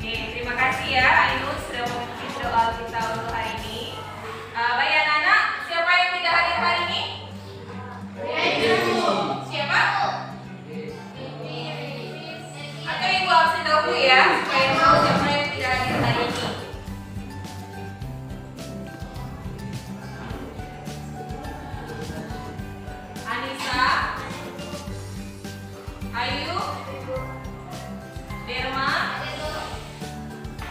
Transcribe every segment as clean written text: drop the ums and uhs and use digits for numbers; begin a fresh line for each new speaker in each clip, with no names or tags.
Terima kasih ya Ainus sudah memimpin doa kita untuk hari ini. Baik anak-anak, siapa yang tidak hadir hari ini? Siapa? Atau ibu absen dahulu ya, supaya tahu siapa yang tidak hadir hari ini. Anissa, Ayu, Derma,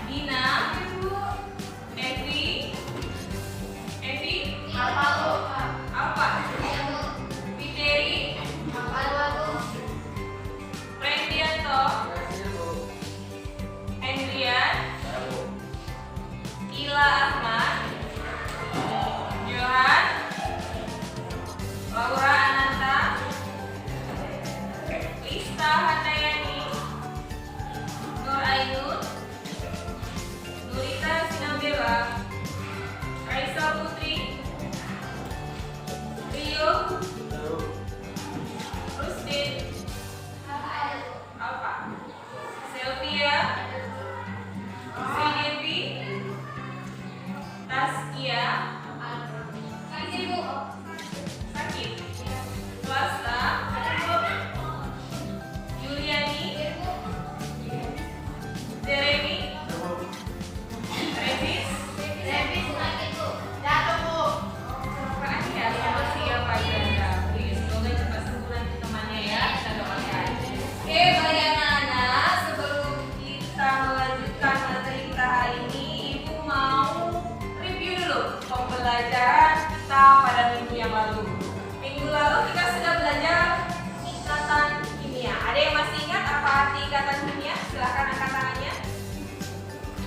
Dina, Evi, apa? Fiteri, Prendianto, Hendrian, Ila Ahmad, Johan, Laura Ananta, Lista Handayani, Nur Ainun, Nurita Sinambela, Raisa Putri, Rio, Rustin, Alfa, Sylvia, Sri Devi, Taskia, Sakit, Swasta, Juliani, Jeremy, Revis, selamat siang Pak Ganda. Semoga cepat sembuh nanti temannya ya. Kita doakan. Oke, baik anak-anak, sebelum kita melanjutkan materi kita hari ini, Ibu mau review dulu pembelajaran kita pada minggu yang lalu. Minggu lalu kita sudah belajar ikatan kimia. Ada yang masih ingat apa arti ikatan kimia? Silahkan angkat tangannya.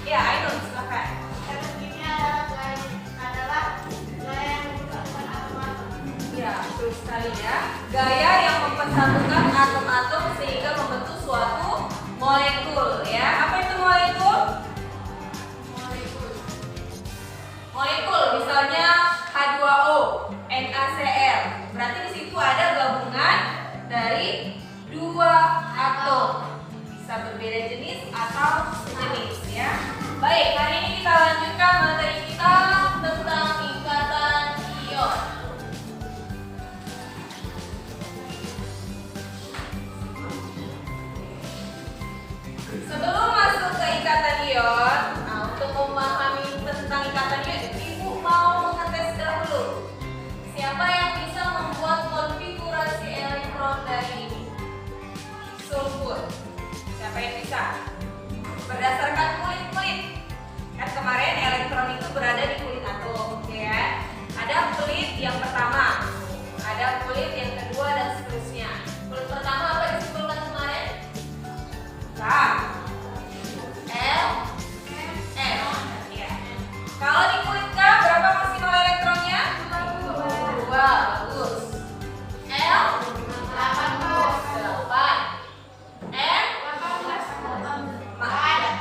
Ya, Ainun, silahkan. Ya, betul sekali ya. Gaya yang mempersatukan atom-atom sehingga membentuk suatu molekul ya. Apa itu molekul? Molekul misalnya H2O, NaCl. Berarti di situ ada gabungan dari dua atom. Bisa berbeda jenis atau sejenis ya. Baik, hari ini kita lanjutkan materi kita tentang ikatan ion. Sebelum masuk ke ikatan ion, untuk memahami tentang ikatan ion, Ibu mau mengetes dahulu. Siapa yang bisa membuat konfigurasi elektron dari sulfur? Siapa yang bisa? Berdasarkan kulit-kulit. Kan kemarin elektron itu berada di kulit atom, ya. Ada kulit yang pertama, ada kulit yang kedua dan seterusnya. Kulit pertama apa disimpulkan kemarin? L, M. Ya. Kalau di kulit K berapa maksimal elektronnya? 2. Bagus. L 8. M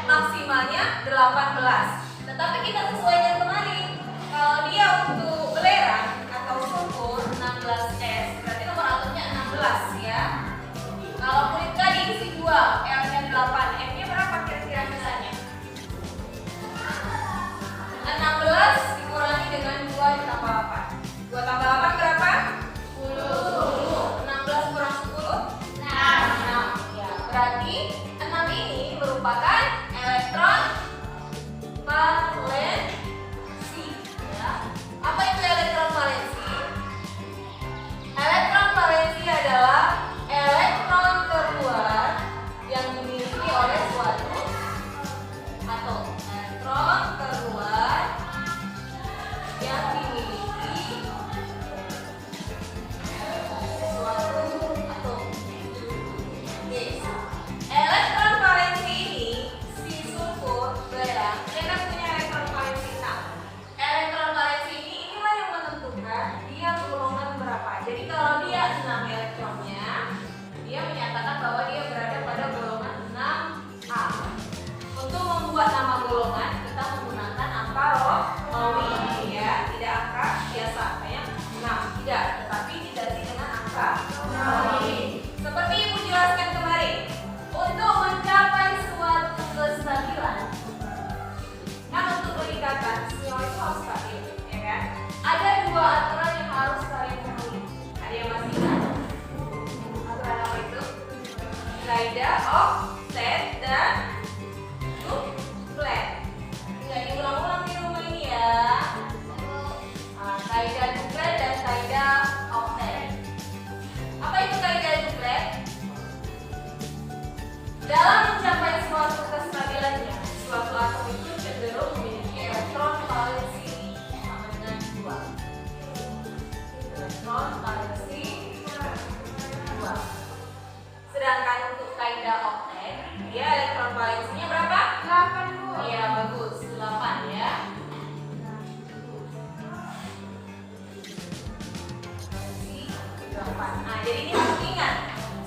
maksimalnya 18. Tetapi kita sesuaikan kemarin. Kalau dia untuk belerang atau sulfur 16S, berarti nomor atomnya 16 ya. Kalau kulit K diisi 2, L-nya 8, M-nya berapa kira-kira misalnya? 16 dikurangi dengan 2 ditambah 8. 2 tambah 8 berapa? 10. 16 kurang 10? 6. Ya, berarti 6 ini merupakan valensinya berapa?
8, Bu.
Iya, bagus. 8 ya. Nah, jadi ini harus ingat,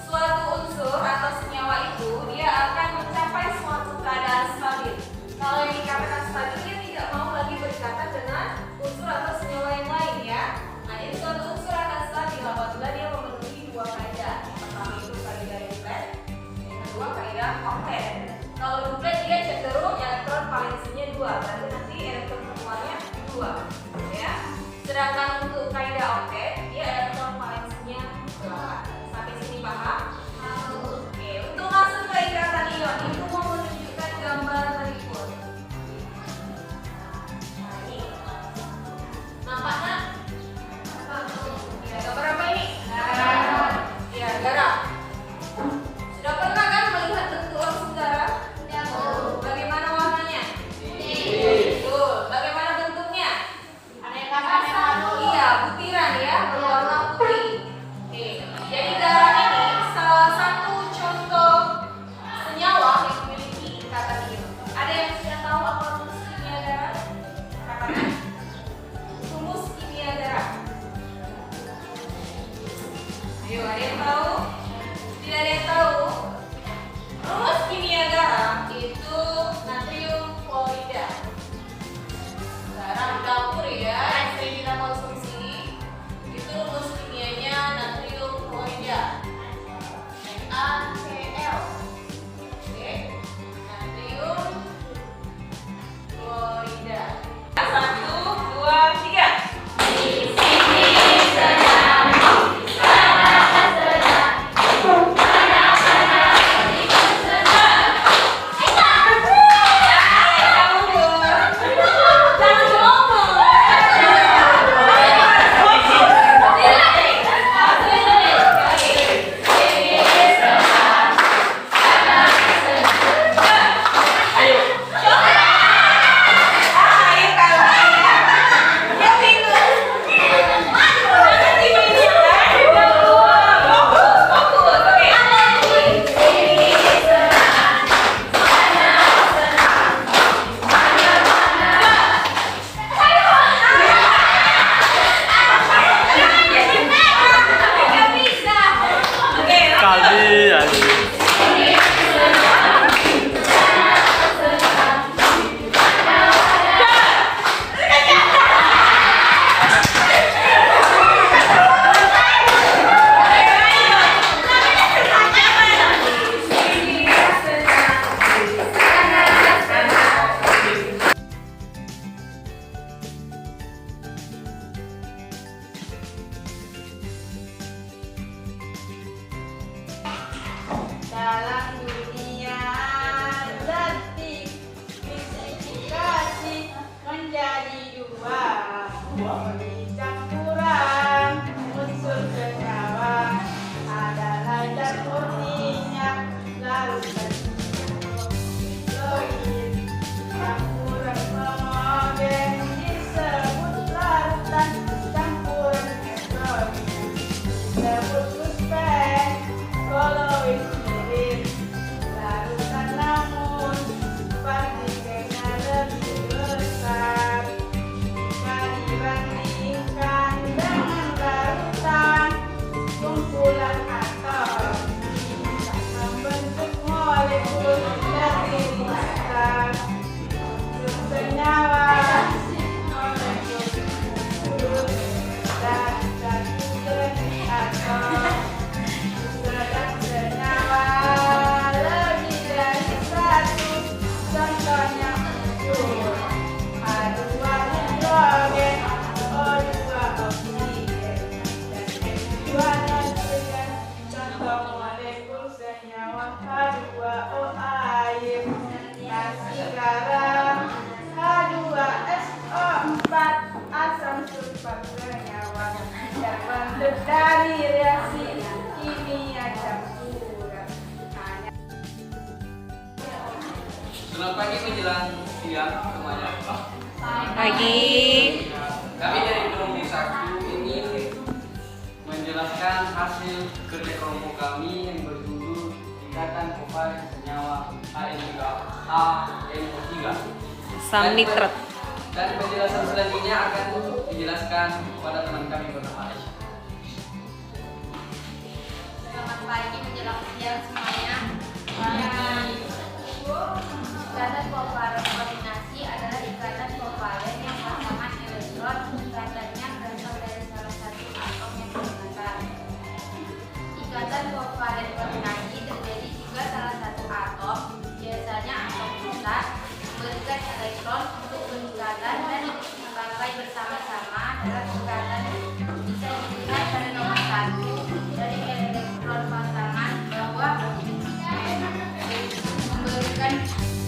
suatu unsur atau senyawa itu dia akan mencapai suatu keadaan stabil. Kalau yang dikatakan stabil, dia tidak mau lagi berkaitan dengan unsur atau senyawa yang lain ya. Nah, jadi suatu unsur akan stabil apabila dia memenuhi dua kaidah. Yang pertama itu kaidah duplet, yang kedua kaidah oktet. Kalau duplet dia cenderung elektron valensinya 2, berarti nanti elektron pertemuannya 2 ya. Sedangkan untuk kaidah oktet dia elektron valensinya 8. Sampai sini paham? Oke, untuk masuk ke ikatan ion itu mau menunjukkan gambar berikut. Nah, ini nampaknya ya, gambar apa ini? Ya, garam. Sudah pernah kan melihat bentuk langsung garam? Bagaimana warnanya? Betul. Bagaimana bentuknya? Iya, butiran ya, berwarna putih. Oke, jadi garam ini salah satu contoh senyawa yang memiliki ikatan ion. Ada yang sudah tahu apa rumus kimia garam? Katakan. Rumus kimia garam. Ayo, ada yang tahu? Tidak ada yang tahu? Rumus kimia garam itu natrium klorida. Garam dapur ya, yang sering kita konsumsi. Itu rumus kimianya natrium klorida. NaCl. Oke. Natrium klorida. 1, 2, 3.
Kali ya.
Dalam dunia detik fisifikasi menjadi dua, beri campuran unsur senyawa adalah zat murninya larutan hidrogen. Campuran homogen disebut larutan, campuran heterogen disebut suspen. Koloid larutan namun partikelnya lebih besar jika dibandingkan dengan larutan kumpulan atom bisa membentuk molekul lebih besar. Untuk senyawa molekul dan jenis atom sedang senyawa lebih dari satu, contohnya unsur H2 hidrogen, O2 oksigen, dan N2 nitrogen. Contoh molekul senyawa H2O air, nasi garam, H2SO4 asam sulfat senyawa terbentuk dari reaksi kimia campuran.
Selamat pagi menjelang siang semuanya.
Pagi.
Kami dari kelompok 1 ingin menjelaskan hasil kerja kelompok kami yang berjudul ikatan kovalent senyawa. senyawa dan juga HNO3.
Asam nitrat.
Dan penjelasan selanjutnya akan dijelaskan kepada teman kami bernama Aisyah.
Selamat pagi menjelang siang semuanya. Ikatan kovalen koordinasi adalah ikatan kovalen yang pasangan elektron ikatannya berasal dari salah satu atom yang digunakan. Ikatan kovalen koordinasi terjadi jika salah satu atom, biasanya atom pusat, memberikan elektron untuk berikatan dan dipakai bersama-sama dalam ikatan. Bisa dilihat pada nomor 1 dari elektron pasangan bahwa memberikan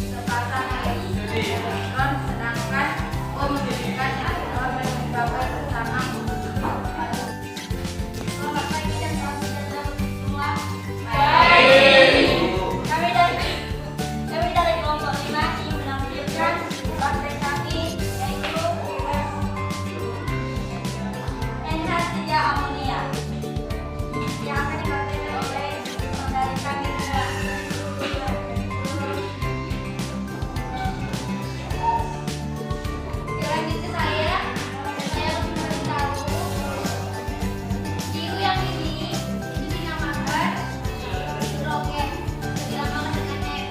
sepasang elektron, sedangkan memberikan elektron yang dipakai bersama. Selamat pagi dan selamat datang semua. Kami dari kelompok 5 ingin menampilkan baterai kami, yaitu NH3 amonia yang akan dipraktekkan oleh saudari kami. Selanjutnya saya memberitahu hiu yang ini dinamakan hidrogen, dinamakan dengan F.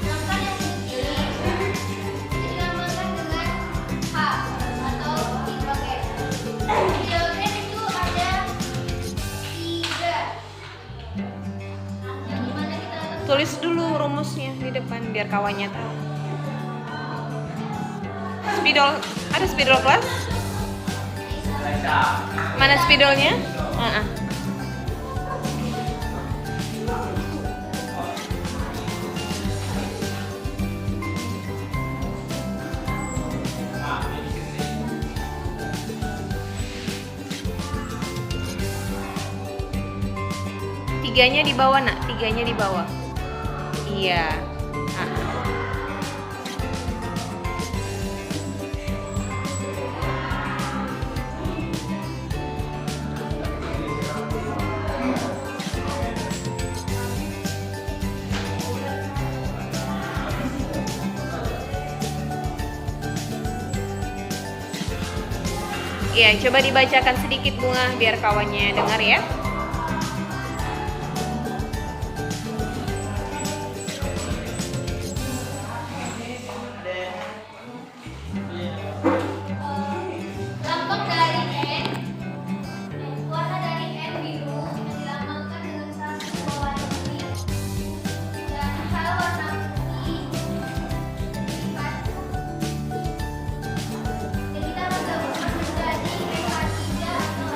Sedangkan yang ini dinamakan dengan H atau hidrogen. Hidrogen itu ada 3. Yang dimana kita
Tulis dulu rumusnya di depan biar kawannya tahu. Spidol, ada spidol kelas? Mana spidolnya? Tiganya di bawah nak, tiganya di bawah. Iya. Iya, coba dibacakan sedikit Bunga biar kawannya dengar ya.
lambang dari N, warna dari N biru yang dilambangkan dengan satu warna kuning dan H warna putih. Jadi kita menggabungkan menjadi NH3 atau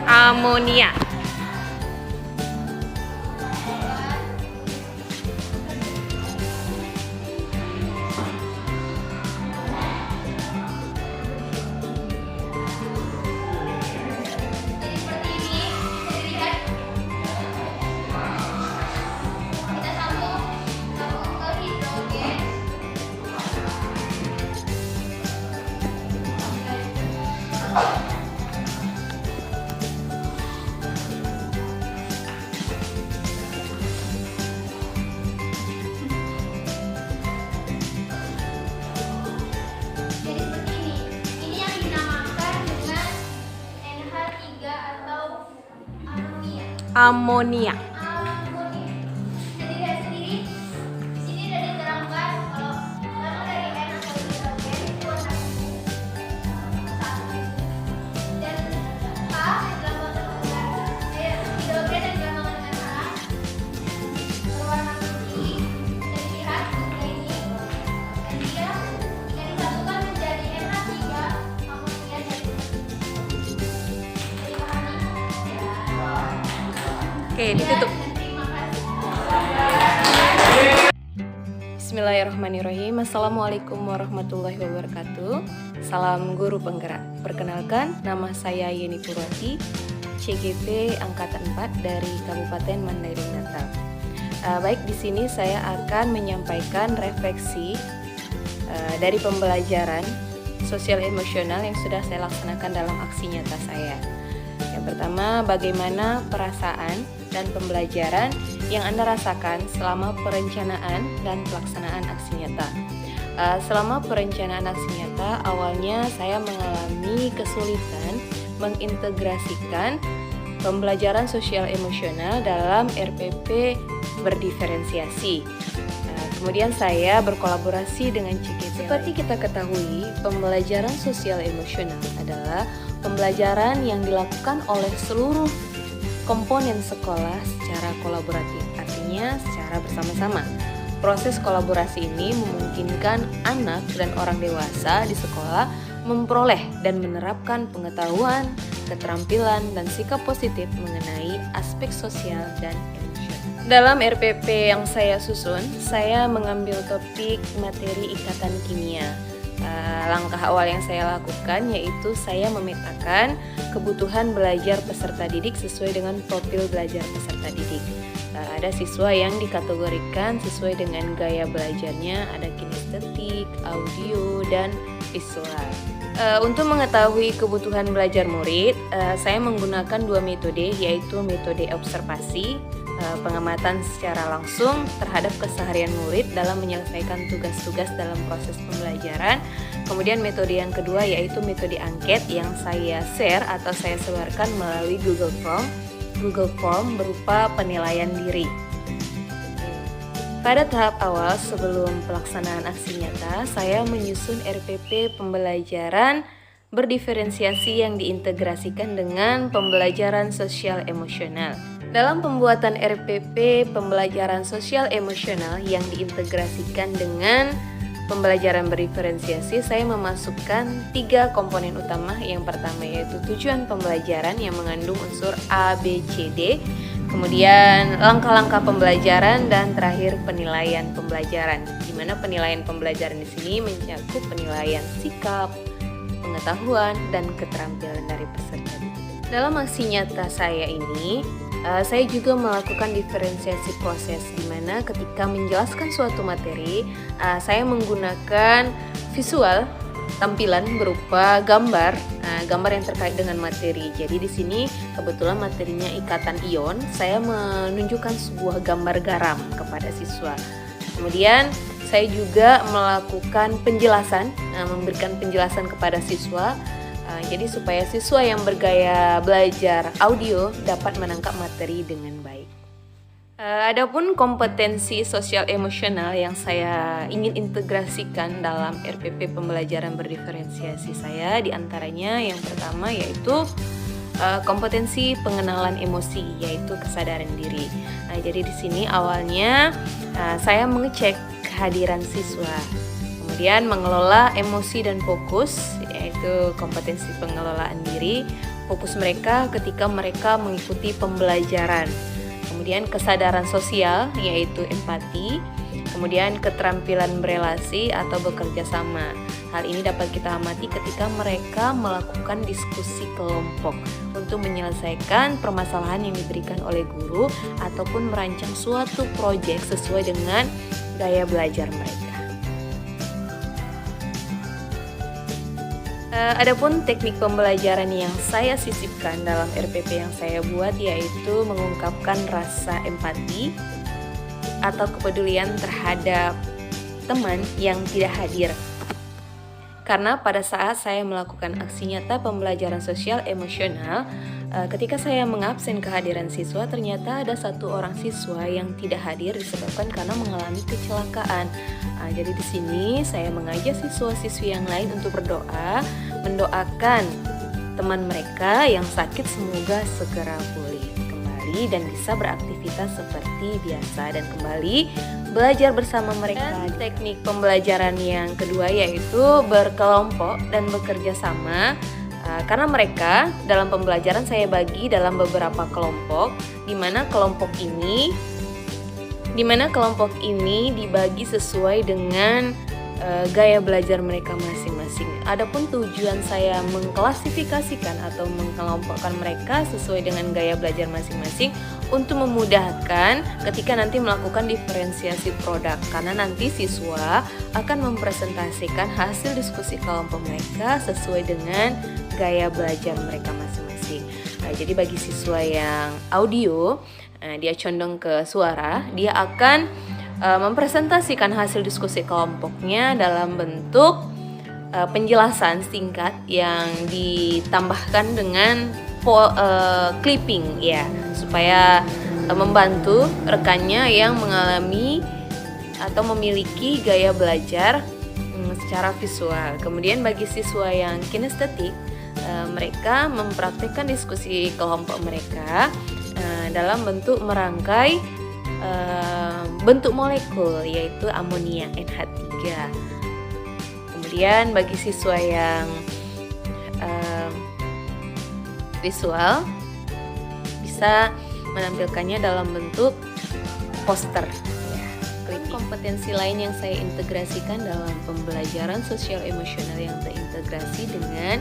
Amonia.
Jadi seperti ini, bisa dilihat. Kita sambung ke hidrogen. Jadi seperti ini. Ini yang dinamakan dengan NH3 atau amonia.
Amonia.
Amonia. Jadi lihat sendiri. Di sini ada diterangkan kalau lambang dari N atau hidrogen itu warna biru. Satu. Dan H yang dilambangkan dengan hidrogen yang dilambangkan dengan H berwarna putih. Bisa dilihat juga ini. Dan dia jika disatukan menjadi NH3 amonia jadi dipahami.
Oke, ditutup.
Terima kasih.
Bismillahirrahmanirrahim. Assalamualaikum warahmatullahi wabarakatuh. Salam guru penggerak. Perkenalkan, nama saya Yeni Purwati, CGP Angkatan 4 dari Kabupaten Mandailing Natal. Baik, di sini saya akan menyampaikan refleksi dari pembelajaran sosial emosional yang sudah saya laksanakan dalam aksi nyata saya. Yang pertama, bagaimana perasaan dan pembelajaran
yang Anda rasakan selama perencanaan dan pelaksanaan aksi nyata. Selama perencanaan aksi nyata, awalnya saya mengalami kesulitan mengintegrasikan pembelajaran sosial emosional dalam RPP berdiferensiasi. Kemudian saya berkolaborasi dengan CGT. Seperti kita ketahui, pembelajaran sosial emosional adalah pembelajaran yang dilakukan oleh seluruh komponen sekolah secara kolaboratif, artinya secara bersama-sama. Proses kolaborasi ini memungkinkan anak dan orang dewasa di sekolah memperoleh dan menerapkan pengetahuan, keterampilan, dan sikap positif mengenai aspek sosial dan emosional. Dalam RPP yang saya susun, saya mengambil topik materi ikatan kimia. Langkah awal yang saya lakukan yaitu saya memetakan kebutuhan belajar peserta didik sesuai dengan profil belajar peserta didik. Ada siswa yang dikategorikan sesuai dengan gaya belajarnya, ada kinestetik, audio, dan visual. Untuk mengetahui kebutuhan belajar murid, saya menggunakan dua metode, yaitu metode observasi, pengamatan secara langsung terhadap keseharian murid dalam menyelesaikan tugas-tugas dalam proses pembelajaran. Kemudian metode yang kedua yaitu metode angket yang saya share atau saya sebarkan melalui Google Form berupa penilaian diri. Pada tahap awal sebelum pelaksanaan aksi nyata, saya menyusun RPP pembelajaran berdiferensiasi yang diintegrasikan dengan pembelajaran sosial emosional. Dalam pembuatan RPP pembelajaran sosial emosional yang diintegrasikan dengan pembelajaran berdiferensiasi, saya memasukkan 3 komponen utama. Yang pertama yaitu tujuan pembelajaran yang mengandung unsur A, B, C, D. Kemudian langkah-langkah pembelajaran dan terakhir penilaian pembelajaran. Di mana penilaian pembelajaran di sini mencakup penilaian sikap, pengetahuan, dan keterampilan dari peserta. Dalam aksi nyata saya ini, saya juga melakukan diferensiasi proses di mana ketika menjelaskan suatu materi, saya menggunakan visual tampilan berupa gambar yang terkait dengan materi. Jadi di sini kebetulan materinya ikatan ion, saya menunjukkan sebuah gambar garam kepada siswa. Kemudian saya juga melakukan penjelasan, memberikan penjelasan kepada siswa. Jadi supaya siswa yang bergaya belajar audio dapat menangkap materi dengan baik. Adapun kompetensi sosial emosional yang saya ingin integrasikan dalam RPP pembelajaran berdiferensiasi saya, diantaranya yang pertama yaitu kompetensi pengenalan emosi, yaitu kesadaran diri. Jadi di sini awalnya saya mengecek kehadiran siswa. Kemudian mengelola emosi dan fokus, yaitu kompetensi pengelolaan diri, fokus mereka ketika mereka mengikuti pembelajaran. Kemudian kesadaran sosial, yaitu empati. Kemudian keterampilan berelasi atau bekerja sama. Hal ini dapat kita amati ketika mereka melakukan diskusi kelompok untuk menyelesaikan permasalahan yang diberikan oleh guru ataupun merancang suatu proyek sesuai dengan gaya belajar mereka. Adapun teknik pembelajaran yang saya sisipkan dalam RPP yang saya buat yaitu mengungkapkan rasa empati atau kepedulian terhadap teman yang tidak hadir. Karena pada saat saya melakukan aksi nyata pembelajaran sosial emosional, ketika saya mengabsen kehadiran siswa, ternyata ada 1 orang siswa yang tidak hadir disebabkan karena mengalami kecelakaan. Jadi di sini saya mengajak siswa-siswi yang lain untuk berdoa, mendoakan teman mereka yang sakit semoga segera pulih kembali dan bisa beraktivitas seperti biasa dan kembali belajar bersama mereka. Dan teknik pembelajaran yang kedua yaitu berkelompok dan bekerja sama. Karena mereka dalam pembelajaran saya bagi dalam beberapa kelompok, di mana kelompok ini dibagi sesuai dengan gaya belajar mereka masing-masing. Adapun tujuan saya mengklasifikasikan atau mengkelompokkan mereka sesuai dengan gaya belajar masing-masing untuk memudahkan ketika nanti melakukan diferensiasi produk, karena nanti siswa akan mempresentasikan hasil diskusi kelompok mereka sesuai dengan gaya belajar mereka masing-masing. Jadi bagi siswa yang audio, dia condong ke suara, dia akan mempresentasikan hasil diskusi kelompoknya dalam bentuk penjelasan singkat yang ditambahkan dengan clipping ya, supaya membantu rekannya yang mengalami atau memiliki gaya belajar secara visual. Kemudian bagi siswa yang kinestetik, mereka mempraktikkan diskusi kelompok mereka dalam bentuk merangkai bentuk molekul, yaitu amonia NH3. Kemudian bagi siswa yang visual bisa menampilkannya dalam bentuk poster. Kompetensi lain yang saya integrasikan dalam pembelajaran sosial emosional yang terintegrasi dengan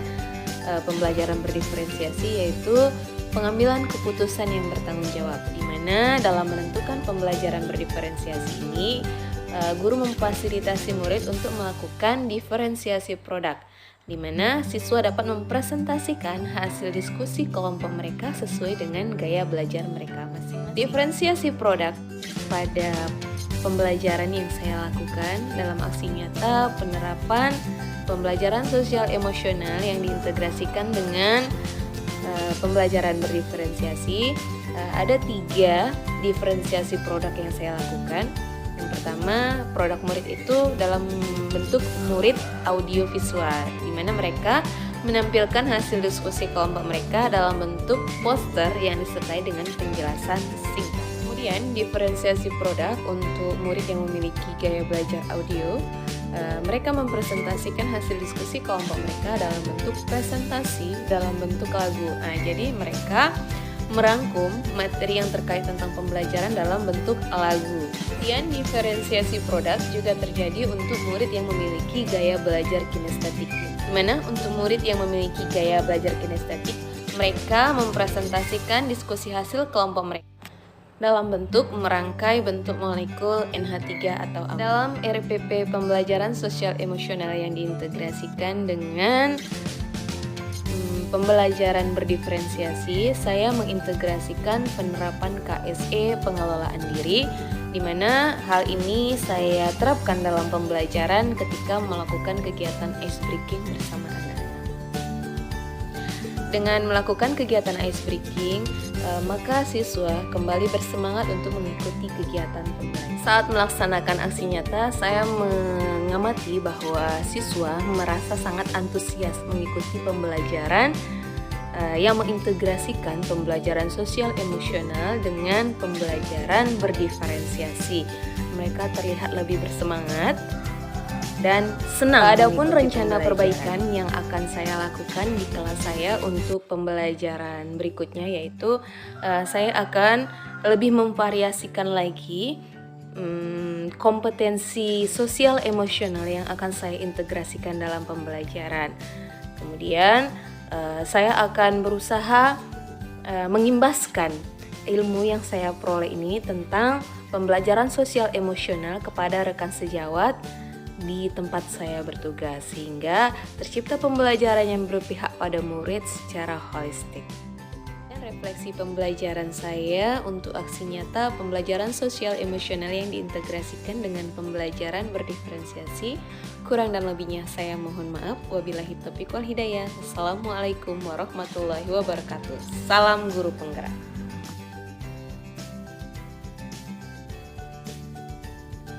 pembelajaran berdiferensiasi, yaitu pengambilan keputusan yang bertanggung jawab, di mana dalam menentukan pembelajaran berdiferensiasi ini guru memfasilitasi murid untuk melakukan diferensiasi produk, di mana siswa dapat mempresentasikan hasil diskusi kelompok mereka sesuai dengan gaya belajar mereka masing-masing. Diferensiasi produk pada pembelajaran yang saya lakukan dalam aksi nyata penerapan pembelajaran sosial emosional yang diintegrasikan dengan pembelajaran berdiferensiasi. Ada 3 diferensiasi produk yang saya lakukan. Yang pertama, produk murid itu dalam bentuk murid audiovisual, di mana mereka menampilkan hasil diskusi kelompok mereka dalam bentuk poster yang disertai dengan penjelasan singkat. Kemudian diferensiasi produk untuk murid yang memiliki gaya belajar audio, mereka mempresentasikan hasil diskusi kelompok mereka dalam bentuk presentasi dalam bentuk lagu. Jadi mereka merangkum materi yang terkait tentang pembelajaran dalam bentuk lagu. Kemudian diferensiasi produk juga terjadi untuk murid yang memiliki gaya belajar kinestetik. Di mana untuk murid yang memiliki gaya belajar kinestetik, mereka mempresentasikan diskusi hasil kelompok mereka dalam bentuk merangkai bentuk molekul NH3 atau amonia. Dalam RPP pembelajaran sosial emosional yang diintegrasikan dengan pembelajaran berdiferensiasi, saya mengintegrasikan penerapan KSE pengelolaan diri, di mana hal ini saya terapkan dalam pembelajaran ketika melakukan kegiatan ice breaking bersama anak-anak. Dengan melakukan kegiatan ice breaking, maka siswa kembali bersemangat untuk mengikuti kegiatan pembelajaran. Saat melaksanakan aksi nyata, saya mengamati bahwa siswa merasa sangat antusias mengikuti pembelajaran yang mengintegrasikan pembelajaran sosial emosional dengan pembelajaran berdiferensiasi. Mereka terlihat lebih bersemangat dan senang. Adapun rencana perbaikan yang akan saya lakukan di kelas saya untuk pembelajaran berikutnya, yaitu saya akan lebih memvariasikan lagi kompetensi sosial emosional yang akan saya integrasikan dalam pembelajaran. Kemudian saya akan berusaha mengimbaskan ilmu yang saya peroleh ini tentang pembelajaran sosial emosional kepada rekan sejawat di tempat saya bertugas, sehingga tercipta pembelajaran yang berpihak pada murid secara holistik. Refleksi pembelajaran saya untuk aksi nyata pembelajaran sosial emosional yang diintegrasikan dengan pembelajaran berdiferensiasi. Kurang dan lebihnya saya mohon maaf. Wabillahi taufiq wal hidayah. Wassalamualaikum warahmatullahi wabarakatuh. Salam guru penggerak.